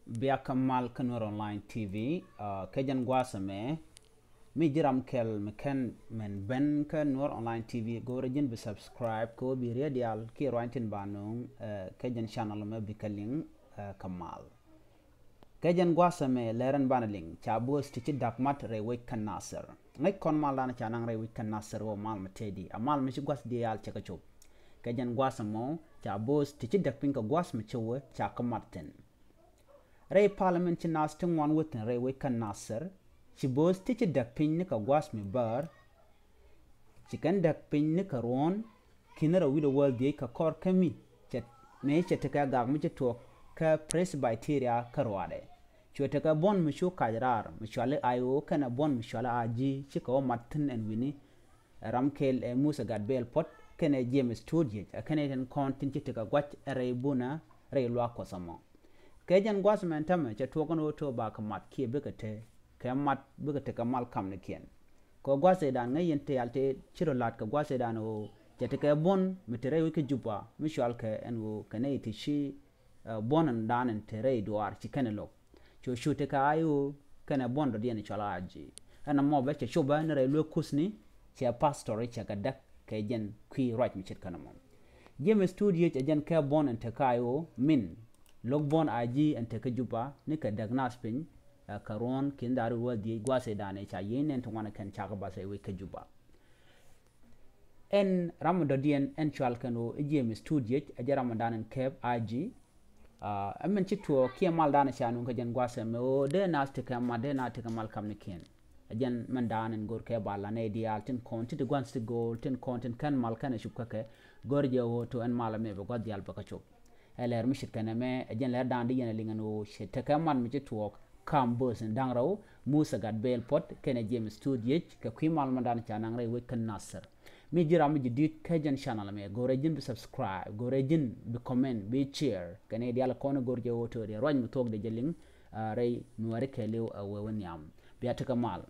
Bia Kamal Kanwar Online TV Kajan Guasame Mi Jiram Kel Meken Men Ben Kanwar Online TV Go Regin be subscribe Ko Bi Radial Ki Rointin Banung Kajan channel me Bikaling Kamal Kajan Guasame Leren Banaling Chabu Stitch Dakmat Rewik Kan Nasser Ngai Kon Malana Chanang Rewik Kan Nasser o Mal Matedi Amal Mishiguas Dial Chakachop Kajan Guasamo Chabu Stitch Dakpinka Guas Machewe Chakamartin Ray Parliament nas ting wan witten Ray Wikan Nasser. She boast teach dak pin nika guas mi bar. She can dak pin nika ron. Kinera with the world de ka kor kami. Chet me chetaka gag mi to ka presbyteria karwade. Chwetaka bon mishu kajrar. Mishwale ayo kana bon mishwala aji. Chika Martin and Winnie. Ramkel e Musa gad bel pot. Kene James Studiet. A Canadian content chitaka gwach Ray Buna. Ray Luako samo. Kajan Guasman Tame, Chatokan Oto Bakamat, Ki Bicate, Kamat Bicate Kamal Kamnikian. Ko Guasedan, Nayente Alte, Chirolat, Guasedan, O Jataka Bon, Metere Wiki Juba, Mishalke, and O Canati, she Bon and Dan and Tere Duar, Chicanelo. Choteka Ayo, Cana Bon Dian Chalaji. And a more better Shoba, and a Kusni, Chia Pastor Chakadak, Kajan, Qui right Michit Kanamon. James Studio, Ajan Care Bon and Takayo, Min. Logbon aji and take a juba, nika dagnaspin, a caron, kindaru will the guasedan, chayin, and to one can chakabas a wake juba. En Ramadodian and Chalcano, a James Studiet, a Jaramadan and Cab IG. I mentioned to a Kia Maldana Shanunkajan Guasam, oh, then ask take a madena take a malcamnican. Again, Mandan and Gorkeba, Lanadi, Alton content, once to go, 10 content can malcana shukake, Gorgia to and Malame, got the alpacacho. Eler mishit kaname ajen ler dandi yana lingano shetakaman michi tuok kambos and dangrao Musa gad bel pot kene James Studiet ka kwimal mandan chanang ray Wikan Nasser mi jira mi jidit kajan channel me go rejin be subscribe go rejin be comment be share kene diala kono gorje woto de roñ mu tok de jeling ray nuare kelew awewen yam biya takamal